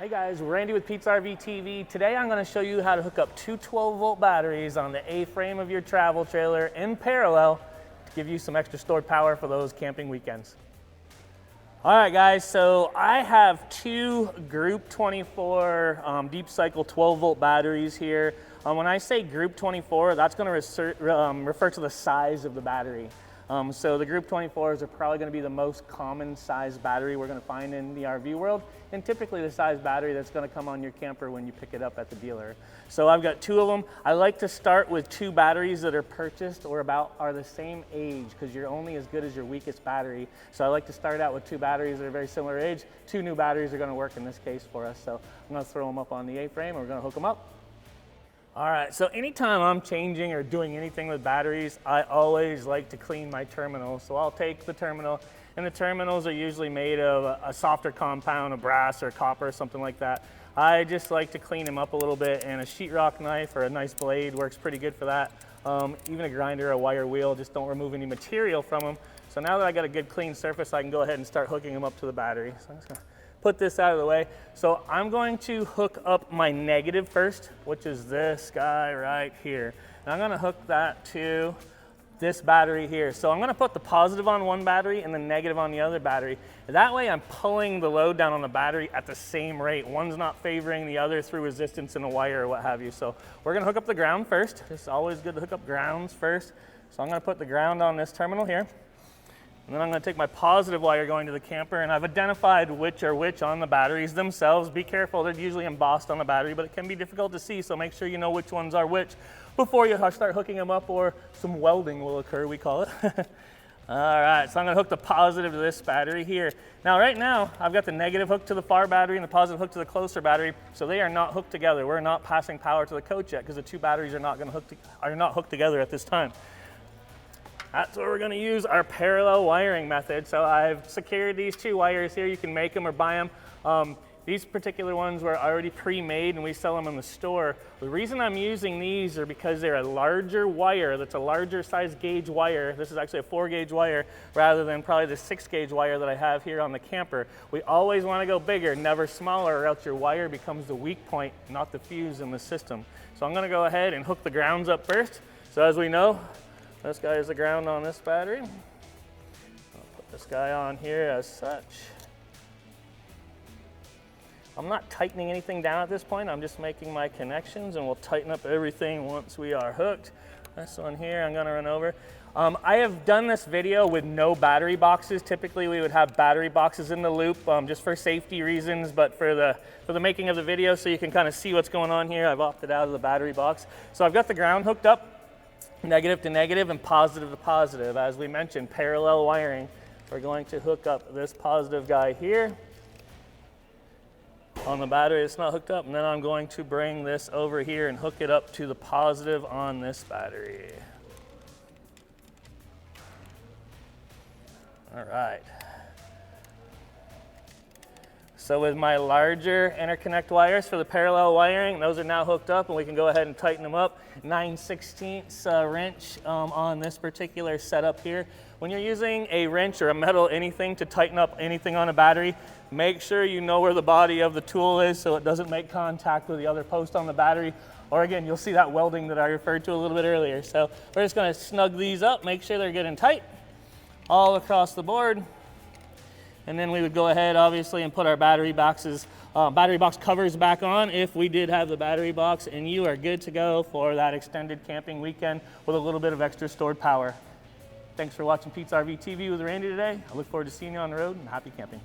Hey guys, Randy with Pete's RV TV. Today I'm going to show you how to hook up two 12-volt batteries on the A-frame of your travel trailer in parallel to give you some extra stored power for those camping weekends. All right guys, so I have two Group 24 deep cycle 12-volt batteries here. When I say Group 24, that's going to refer to the size of the battery. So the Group 24s are probably going to be the most common size battery we're going to find in the RV world, and typically the size battery that's going to come on your camper when you pick it up at the dealer. So I've got two of them. I like to start with two batteries that are purchased or are the same age, because you're only as good as your weakest battery. So I like to start out with two batteries that are very similar age. Two new batteries are going to work in this case for us. So I'm going to throw them up on the A-frame and we're going to hook them up. All right, so anytime I'm changing or doing anything with batteries, I always like to clean my terminal. So I'll take the terminal, and the terminals are usually made of a softer compound, a brass or copper, something like that. I just like to clean them up a little bit, and a sheetrock knife or a nice blade works pretty good for that. Even a grinder or a wire wheel, just don't remove any material from them. So now that I got a good clean surface, I can go ahead and start hooking them up to the battery. So I'm just gonna put this out of the way. So I'm going to hook up my negative first, which is this guy right here. And I'm gonna hook that to this battery here. So I'm gonna put the positive on one battery and the negative on the other battery. That way I'm pulling the load down on the battery at the same rate. One's not favoring the other through resistance in a wire or what have you. So we're gonna hook up the ground first. It's always good to hook up grounds first. So I'm gonna put the ground on this terminal here. And then I'm going to take my positive wire going to the camper, and I've identified which are which on the batteries themselves. Be careful, they're usually embossed on the battery, but it can be difficult to see, so make sure you know which ones are which before you start hooking them up, or some welding will occur, we call it. All right, so I'm going to hook the positive to this battery here. Now right now, I've got the negative hooked to the far battery and the positive hooked to the closer battery, so they are not hooked together. We're not passing power to the coach yet, because the two batteries are not hooked together at this time. That's where we're going to use our parallel wiring method. So I've secured these two wires here. You can make them or buy them. These particular ones were already pre-made and we sell them in the store. The reason I'm using these are because they're a larger wire. That's a larger size gauge wire. This is actually a 4-gauge wire rather than probably the 6-gauge wire that I have here on the camper. We always want to go bigger, never smaller, or else your wire becomes the weak point, not the fuse in the system. So I'm going to go ahead and hook the grounds up first. So as we know, this guy is the ground on this battery. I'll put this guy on here as such. I'm not tightening anything down at this point. I'm just making my connections, and we'll tighten up everything once we are hooked. This one here, I'm gonna run over. I have done this video with no battery boxes. Typically we would have battery boxes in the loop just for safety reasons, but for the making of the video so you can kind of see what's going on here, I've opted out of the battery box. So I've got the ground hooked up. Negative to negative and positive to positive. As we mentioned, parallel wiring. We're going to hook up this positive guy here on the battery that's not hooked up, and then I'm going to bring this over here and hook it up to the positive on this battery. All right. So with my larger interconnect wires for the parallel wiring, those are now hooked up, and we can go ahead and tighten them up. 9/16 wrench on this particular setup here. When you're using a wrench or a metal anything to tighten up anything on a battery, make sure you know where the body of the tool is so it doesn't make contact with the other post on the battery. Or again, you'll see that welding that I referred to a little bit earlier. So we're just going to snug these up, make sure they're good and tight all across the board. And then we would go ahead, obviously, and put our battery box covers back on if we did have the battery box, and you are good to go for that extended camping weekend with a little bit of extra stored power. Thanks for watching Pete's RV TV with Randy today. I look forward to seeing you on the road, and happy camping.